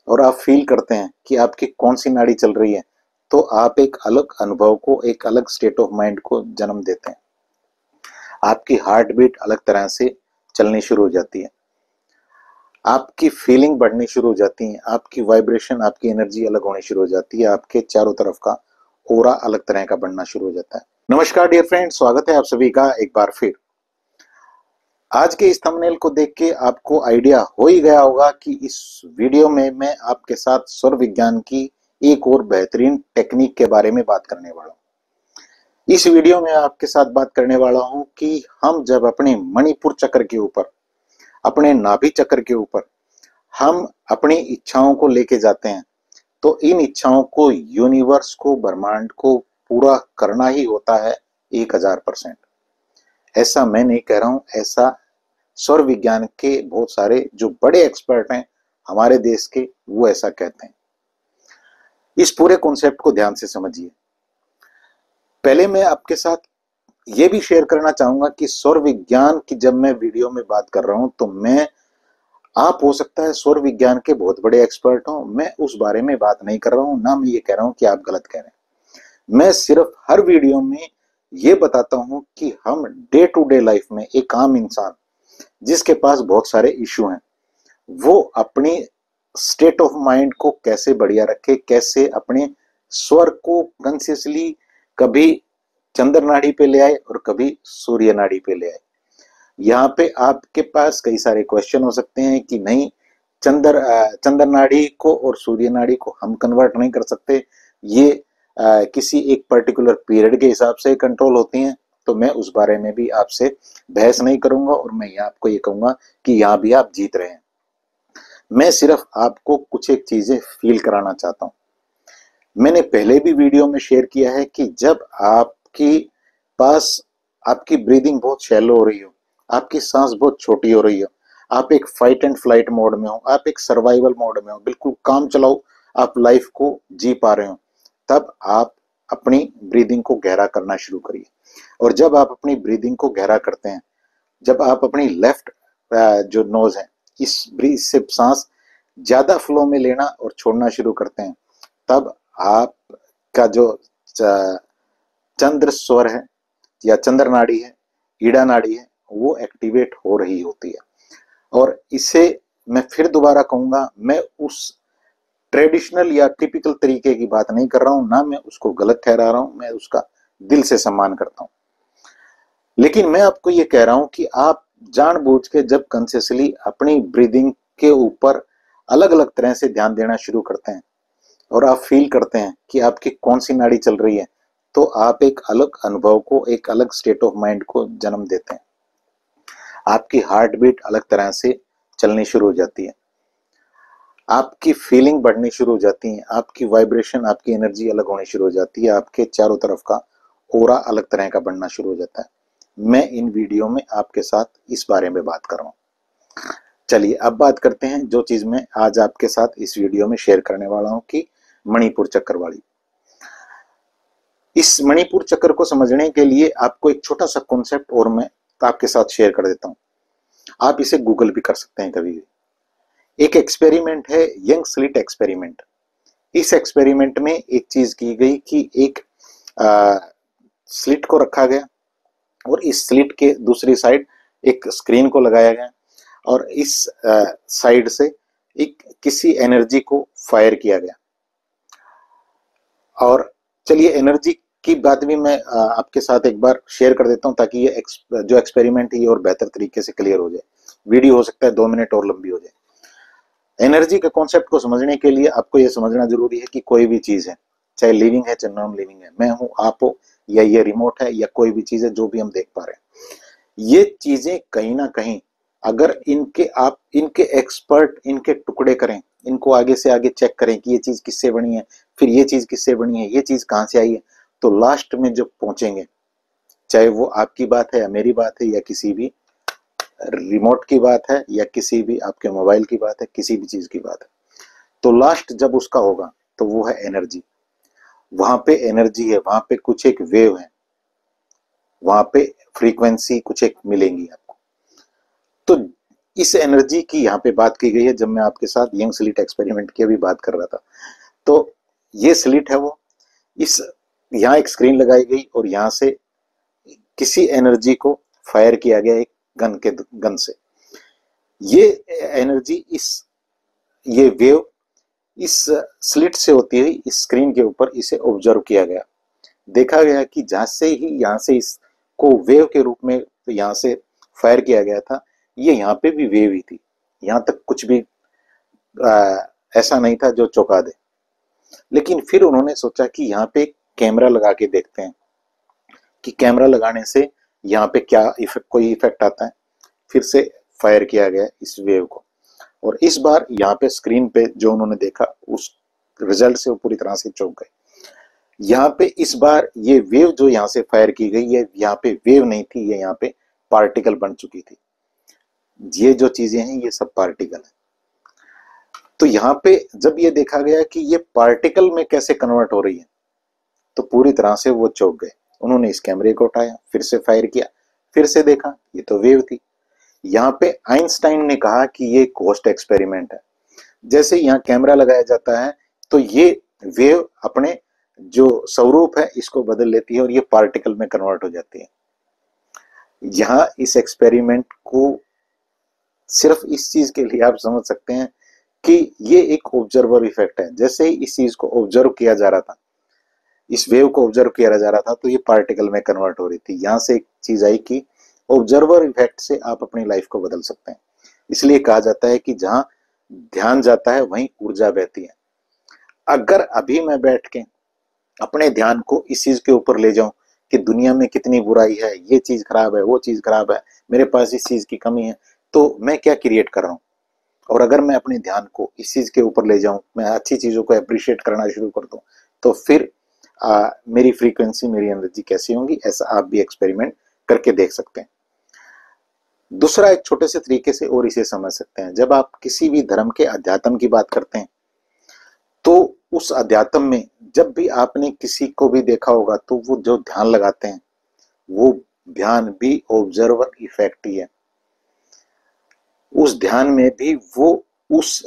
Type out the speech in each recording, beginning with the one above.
और आप फील करते हैं कि आपकी कौन सी नाड़ी चल रही है, तो आप एक अलग अनुभव को, एक अलग स्टेट ऑफ माइंड को जन्म देते हैं। आपकी हार्ट बीट अलग तरह से चलनी शुरू हो जाती है, आपकी फीलिंग बढ़नी शुरू हो जाती है, आपकी वाइब्रेशन, आपकी एनर्जी अलग होनी शुरू हो जाती है, आपके चारों तरफ का ओरा अलग तरह का बनना शुरू हो जाता है। नमस्कार डियर फ्रेंड, स्वागत है आप सभी का एक बार फिर। आज के इस थंबनेल को देख के आपको आइडिया हो ही गया होगा कि इस वीडियो में मैं आपके साथ स्वर विज्ञान की एक और बेहतरीन टेक्निक के बारे में बात करने वाला हूं। इस वीडियो में आपके साथ बात करने वाला हूं कि हम जब अपने मणिपुर चक्र के ऊपर, अपने नाभि चक्र के ऊपर हम अपनी इच्छाओं को लेके जाते हैं, तो इन इच्छाओं को, यूनिवर्स को, ब्रह्मांड को पूरा करना ही होता है 1000%। ऐसा मैं नहीं कह रहा हूं, ऐसा सौर विज्ञान के बहुत सारे जो बड़े एक्सपर्ट हैं हमारे देश के, वो ऐसा कहते हैं। इस पूरे कॉन्सेप्ट को ध्यान से समझिए। पहले मैं आपके साथ ये भी शेयर करना चाहूंगा कि सौर विज्ञान की जब मैं वीडियो में बात कर रहा हूं, तो मैं, आप हो सकता है सौर विज्ञान के बहुत बड़े एक्सपर्ट हो, मैं उस बारे में बात नहीं कर रहा हूं, ना मैं ये कह रहा हूं कि आप गलत कह रहे हैं। मैं सिर्फ हर वीडियो में ये बताता हूं कि हम डे टू डे लाइफ में एक आम इंसान जिसके पास बहुत सारे इश्यू हैं, वो अपनी स्टेट ऑफ माइंड को कैसे बढ़िया रखे, कैसे अपने स्वर को कंसियसली कभी चंद्र नाड़ी पे ले आए और कभी सूर्य नाड़ी पे ले आए। यहाँ पे आपके पास कई सारे क्वेश्चन हो सकते हैं कि नहीं, चंद्र नाड़ी को और सूर्य नाड़ी को हम कन्वर्ट नहीं कर सकते, ये किसी एक पर्टिकुलर पीरियड के हिसाब से कंट्रोल होती हैं। तो मैं उस बारे में भी आपसे बहस नहीं करूंगा और मैं यहाँ आपको ये कहूंगा कि यहाँ भी आप जीत रहे हैं। मैं सिर्फ आपको कुछ एक चीजें फील कराना चाहता हूँ। मैंने पहले भी वीडियो में शेयर किया है कि जब आपकी पास, आपकी ब्रीदिंग बहुत शैलो हो रही हो, आपकी सांस बहुत छोटी हो रही हो, आप एक फाइट एंड फ्लाइट मोड में हो, आप एक सर्वाइवल मोड में हो, बिल्कुल काम चलाओ आप लाइफ को जी पा रहे हो, तब आप अपनी ब्रीदिंग को गहरा करना शुरू करिए। और जब आप अपनी ब्रीदिंग को गहरा करते हैं, जब आप अपनी लेफ्ट जो नोज है, इस ब्रीथ से सांस ज्यादा फ्लो में लेना और छोड़ना शुरू करते हैं, तब आपका जो चंद्र स्वर है या चंद्र नाड़ी है, ईड़ा नाड़ी है, वो एक्टिवेट हो रही होती है। और इसे मैं फिर दोबारा कहूंगा, मैं उस ट्रेडिशनल या टिपिकल तरीके की बात नहीं कर रहा हूं, ना मैं उसको गलत ठहरा रहा हूं, मैं उसका दिल से सम्मान करता हूं। लेकिन मैं आपको ये कह रहा हूं कि आप जानबूझ के जब कॉन्शियसली अपनी ब्रीदिंग के ऊपर अलग अलग तरह से ध्यान देना शुरू करते हैं और आप फील करते हैं कि आपकी कौन सी नाड़ी चल रही है, तो आप एक अलग अनुभव को, एक अलग स्टेट ऑफ माइंड को जन्म देते हैं। आपकी हार्ट बीट अलग तरह से चलनी शुरू हो जाती है, आपकी फीलिंग बढ़नी शुरू हो जाती है, आपकी वाइब्रेशन, आपकी एनर्जी अलग होनी शुरू हो जाती है, आपके चारों तरफ का ओरा अलग तरह का बनना शुरू हो जाता है। मैं इन वीडियो में आपके साथ इस बारे में बात कर रहा हूं। चलिए अब बात करते हैं जो चीज मैं आज आपके साथ इस वीडियो में शेयर करने वाला हूं कि मणिपुर चक्र वाली। इस मणिपुर चक्र को समझने के लिए आपको एक छोटा सा कॉन्सेप्ट और मैं आपके साथ शेयर कर देता हूं। आप इसे गूगल भी कर सकते हैं कभी भी। एक एक्सपेरिमेंट है, यंग स्लिट एक्सपेरिमेंट। इस एक्सपेरिमेंट में एक चीज की गई कि एक स्लिट को रखा गया और इस स्लिट के दूसरी साइड एक स्क्रीन को लगाया गया और इस साइड से एक किसी एनर्जी को फायर किया गया। और चलिए एनर्जी की बात भी मैं आपके साथ एक बार शेयर कर देता हूं, ताकि ये जो एक्सपेरिमेंट है ये और बेहतर तरीके से क्लियर हो जाए। वीडियो हो सकता है 2 मिनट और लंबी हो जाए। एनर्जी के कॉन्सेप्ट को समझने के लिए आपको यह समझना जरूरी है कि कोई भी चीज है, चाहे लिविंग है चाहे नॉन लिविंग है, मैं हूं, आप हो, या ये रिमोट है, या कोई भी चीज है जो भी हम देख पा रहे हैं, ये चीजें कहीं ना कहीं अगर इनके, आप इनके एक्सपर्ट इनके टुकड़े करें, इनको आगे से आगे चेक करें कि ये चीज किससे बनी है, फिर ये चीज किससे बनी है, ये चीज कहां से आई है, तो लास्ट में जब पहुंचेंगे, चाहे वो आपकी बात है या मेरी बात है या किसी भी रिमोट की बात है या किसी भी आपके मोबाइल की बात है, किसी भी चीज की बात है, तो लास्ट जब उसका होगा तो वो है एनर्जी। वहां पे एनर्जी है, वहां पे कुछ एक वेव है, वहां पे फ्रीक्वेंसी कुछ एक मिलेंगी आपको। तो इस एनर्जी की यहाँ पे बात की गई है। जब मैं आपके साथ यंग स्लिट एक्सपेरिमेंट की अभी बात कर रहा था, तो ये स्लिट है वो, इस यहाँ एक स्क्रीन लगाई गई और यहाँ से किसी एनर्जी को फायर किया गया एक गन से। ये एनर्जी, ये वेव इस स्लिट से होती हुई इस स्क्रीन के ऊपर इसे ऑब्जर्व किया गया। देखा गया कि जहां से ही यहाँ से इसको वेव के रूप में यहाँ से फायर किया गया था, ये यहाँ पे भी वेव ही थी। यहाँ तक कुछ भी ऐसा नहीं था जो चौंका दे। लेकिन फिर उन्होंने सोचा कि यहाँ पे कैमरा लगा के देखते हैं कि कैमरा लगाने से यहाँ पे क्या इफेक्ट, कोई इफेक्ट आता है। फिर से फायर किया गया इस वेव को, और इस बार यहाँ पे स्क्रीन पे जो उन्होंने देखा उस रिजल्ट से वो पूरी तरह से चौंक गए। यहाँ पे इस बार ये वेव जो यहाँ से फायर की गई, ये यहाँ पे वेव नहीं थी, ये यहाँ पे पार्टिकल बन चुकी थी। ये जो चीजें हैं ये सब पार्टिकल है। तो यहाँ पे जब ये देखा गया कि ये पार्टिकल में कैसे कन्वर्ट हो रही है, तो पूरी तरह से वो चौंक गए। उन्होंने इस कैमरे को उठाया, फिर से फायर किया, फिर से देखा, ये तो वेव थी। यहाँ पे आइंस्टाइन ने कहा कि ये घोस्ट एक्सपेरिमेंट है। जैसे यहाँ कैमरा लगाया जाता है तो ये वेव अपने जो स्वरूप है इसको बदल लेती है और ये पार्टिकल में कन्वर्ट हो जाती है। यहाँ इस एक्सपेरिमेंट को सिर्फ इस चीज के लिए आप समझ सकते हैं कि ये एक ऑब्जर्वर इफेक्ट है। जैसे ही इस चीज को ऑब्जर्व किया जा रहा था, इस वेव को ऑब्जर्व किया जा रहा था, तो ये पार्टिकल में कन्वर्ट हो रही थी। यहां से एक चीज आई कि ऑब्जर्वर इफेक्ट से आप अपनी लाइफ को बदल सकते हैं। इसलिए कहा जाता है कि जहां ध्यान जाता है वहीं ऊर्जा बहती है। अगर अभी मैं बैठ के अपने ध्यान को इस चीज के ऊपर ले जाऊं कि दुनिया में कितनी बुराई है, ये चीज खराब है, वो चीज खराब है, मेरे पास इस चीज की कमी है, तो मैं क्या क्रिएट कर रहा हूं। और अगर मैं अपने ध्यान को इस चीज के ऊपर ले जाऊं, मैं अच्छी चीजों को अप्रिशिएट करना शुरू कर दूं, तो फिर मेरी फ्रीक्वेंसी, मेरी एनर्जी कैसी होंगी। ऐसा आप भी एक्सपेरिमेंट करके देख सकते हैं। दूसरा एक छोटे से तरीके से और इसे समझ सकते हैं। जब आप किसी भी धर्म के अध्यात्म की बात करते हैं, तो उस अध्यात्म में जब भी आपने किसी को भी देखा होगा, तो वो जो ध्यान लगाते हैं वो ध्यान भी ऑब्जर्वर इफेक्ट ही है। उस ध्यान में भी वो उस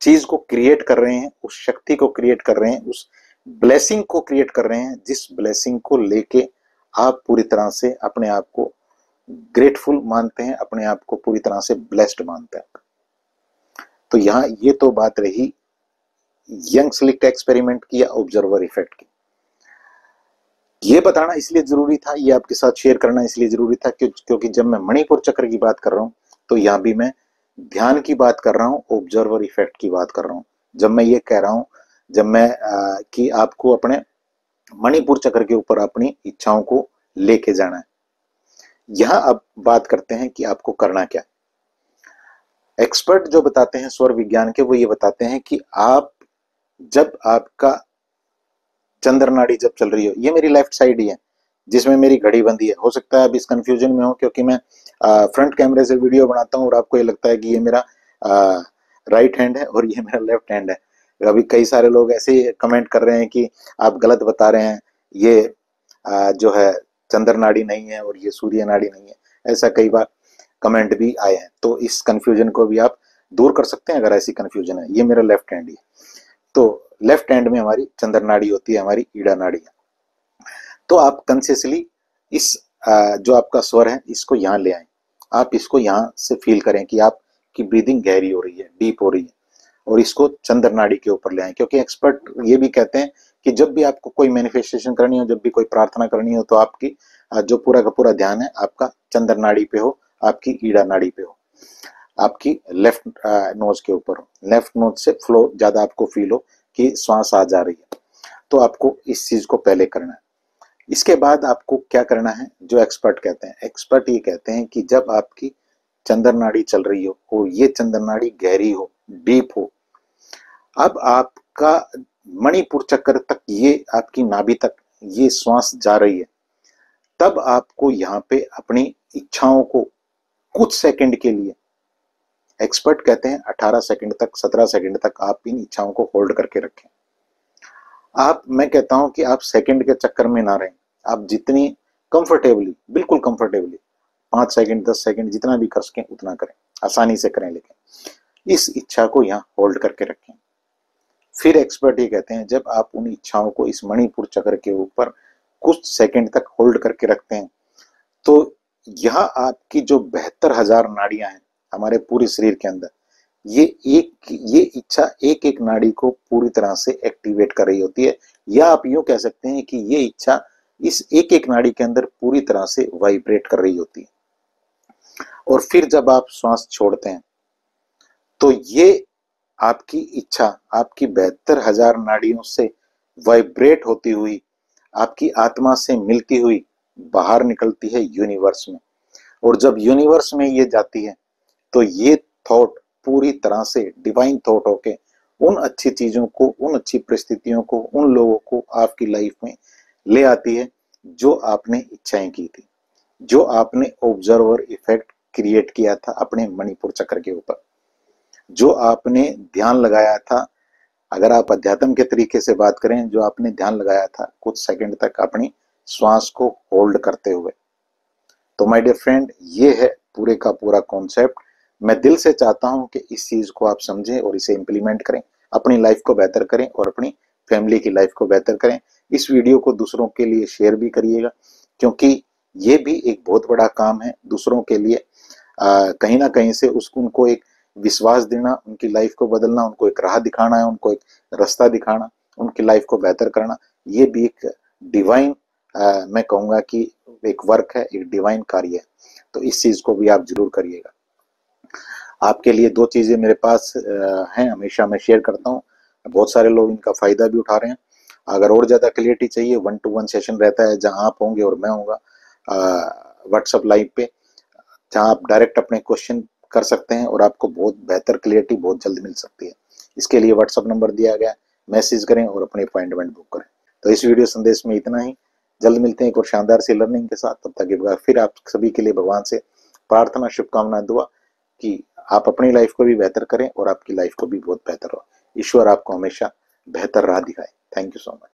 चीज को क्रिएट कर रहे हैं, उस शक्ति को क्रिएट कर रहे हैं, उस ब्लेसिंग को क्रिएट कर रहे हैं, जिस ब्लेसिंग को लेके आप पूरी तरह से अपने आप को ग्रेटफुल मानते हैं, अपने आप को पूरी तरह से ब्लेस्ड मानते हैं। तो यहाँ ये तो बात रही यंग स्लिट एक्सपेरिमेंट की या ऑब्जर्वर इफेक्ट की। ये बताना इसलिए जरूरी था, ये आपके साथ शेयर करना इसलिए जरूरी था क्योंकि जब मैं मणिपुर चक्र की बात कर रहा हूं, तो यहाँ भी मैं ध्यान की बात कर रहा हूँ, ऑब्जर्वर इफेक्ट की बात कर रहा हूँ। जब मैं ये कह रहा हूँ, जब मैं कि आपको अपने मणिपुर चक्र के ऊपर अपनी इच्छाओं को लेके जाना है। यहां अब बात करते हैं कि आपको करना क्या। एक्सपर्ट जो बताते हैं स्वर विज्ञान के, वो ये बताते हैं कि आप जब आपका चंद्र नाड़ी जब चल रही हो, ये मेरी लेफ्ट साइड ही है जिसमें मेरी घड़ी बंदी है। हो सकता है अब इस कंफ्यूजन में हो क्योंकि मैं फ्रंट कैमरे से वीडियो बनाता हूँ और आपको ये लगता है कि ये मेरा राइट हैंड है और ये मेरा लेफ्ट हैंड है। अभी कई सारे लोग ऐसे कमेंट कर रहे हैं कि आप गलत बता रहे हैं, ये जो है चंद्र नाड़ी नहीं है और ये सूर्य नाड़ी नहीं है। ऐसा कई बार कमेंट भी आए हैं, तो इस कंफ्यूजन को भी आप दूर कर सकते हैं अगर ऐसी कंफ्यूजन है। ये मेरा लेफ्ट हैंड ही है, तो लेफ्ट हैंड में हमारी चंद्र नाड़ी होती है, हमारी ईड़ा नाड़ी है। तो आप कंसियसली इस जो आपका स्वर है इसको यहाँ ले आए। आप इसको यहाँ से फील करें कि आपकी ब्रीदिंग गहरी हो रही है, डीप हो रही है, और इसको चंद्र नाड़ी के ऊपर ले आए। क्योंकि एक्सपर्ट ये भी कहते हैं कि जब भी आपको कोई मैनिफेस्टेशन करनी हो, जब भी कोई प्रार्थना करनी हो, तो आपकी जो पूरा का पूरा ध्यान है आपका चंद्र नाड़ी पे हो, आपकी ईड़ा नाड़ी पे हो, आपकी लेफ्ट नोज के ऊपर हो, लेफ्ट नोज से फ्लो ज्यादा आपको फील हो कि श्वास आ जा रही है। तो आपको इस चीज को पहले करना है। इसके बाद आपको क्या करना है, जो एक्सपर्ट कहते हैं, एक्सपर्ट ये कहते हैं कि जब आपकी चंद्र नाड़ी चल रही हो और ये चंद्र नाड़ी गहरी हो, डीप हो, अब आपका मणिपुर चक्र तक, ये आपकी नाभि तक ये श्वास जा रही है, तब आपको यहाँ पे अपनी इच्छाओं को कुछ सेकंड के लिए, एक्सपर्ट कहते हैं 18 सेकंड तक, 17 सेकंड तक आप इन इच्छाओं को होल्ड करके रखें। मैं कहता हूं कि आप सेकंड के चक्कर में ना रहें। आप जितनी कंफर्टेबली, बिल्कुल कंफर्टेबली 5 सेकंड 10 सेकंड जितना भी कर सकें उतना करें। आसानी से करें, लेकिन इस इच्छा को यहाँ होल्ड करके रखें। फिर एक्सपर्ट ये कहते हैं जब आप उन इच्छाओं को इस मणिपुर चक्र के ऊपर कुछ सेकंड तक होल्ड करके रखते हैं तो यह आपकी जो 72,000 नाड़ियां हैं हमारे पूरे शरीर के अंदर, ये इच्छा एक एक नाड़ी को पूरी तरह से एक्टिवेट कर रही होती है, या आप यूं कह सकते हैं कि ये इच्छा इस एक एक नाड़ी के अंदर पूरी तरह से वाइब्रेट कर रही होती है। और फिर जब आप श्वास छोड़ते हैं तो ये आपकी इच्छा आपकी 72,000 नाड़ियों से वाइब्रेट होती हुई आपकी आत्मा से मिलती हुई बाहर निकलती है यूनिवर्स में। और जब यूनिवर्स में ये जाती है तो ये थॉट पूरी तरह से डिवाइन थॉट होके उन अच्छी चीजों को, उन अच्छी परिस्थितियों को, उन लोगों को आपकी लाइफ में ले आती है जो आपने इच्छाएं की थी, जो आपने ऑब्जर्वर इफेक्ट क्रिएट किया था अपने मणिपुर चक्र के ऊपर, जो आपने ध्यान लगाया था। अगर आप अध्यात्म के तरीके से बात करें, जो आपने ध्यान लगाया था कुछ सेकंड तक अपनी श्वास को होल्ड करते हुए। तो माय डियर फ्रेंड, ये है पूरे का पूरा कॉन्सेप्ट। मैं दिल से चाहता हूं कि इस चीज को आप समझें और इसे इंप्लीमेंट करें, अपनी लाइफ को बेहतर करें और अपनी फैमिली की लाइफ को बेहतर करें। इस वीडियो को दूसरों के लिए शेयर भी करिएगा, क्योंकि ये भी एक बहुत बड़ा काम है दूसरों के लिए कहीं ना कहीं से उनको एक विश्वास देना, उनकी लाइफ को बदलना, उनको एक राह दिखाना है, उनको एक रास्ता दिखाना, उनकी लाइफ को बेहतर करना। ये भी एक डिवाइन मैं कहूंगा कि एक वर्क है, एक डिवाइन कार्य है। तो इस चीज को भी आप जरूर करिएगा। आपके लिए दो चीजें मेरे पास हैं, हमेशा मैं शेयर करता हूँ, बहुत सारे लोग इनका फायदा भी उठा रहे हैं। अगर और ज्यादा क्लियरिटी चाहिए, 1-to-1 सेशन रहता है जहां आप होंगे और मैं होऊंगा व्हाट्सएप लाइव पे, जहां आप डायरेक्ट अपने क्वेश्चन कर सकते हैं और आपको बहुत बेहतर क्लियरिटी बहुत जल्द मिल सकती है। इसके लिए व्हाट्सएप नंबर दिया गया है, मैसेज करें और अपने अपॉइंटमेंट बुक करें। तो इस वीडियो संदेश में इतना ही। जल्द मिलते हैं एक और शानदार सी लर्निंग के साथ। तब तक एक बार फिर आप सभी के लिए भगवान से प्रार्थना, शुभकामना, दुआ कि आप अपनी लाइफ को भी बेहतर करें और आपकी लाइफ को भी बहुत बेहतर हो। ईश्वर आपको हमेशा बेहतर राह दिखाए। Thank you so much.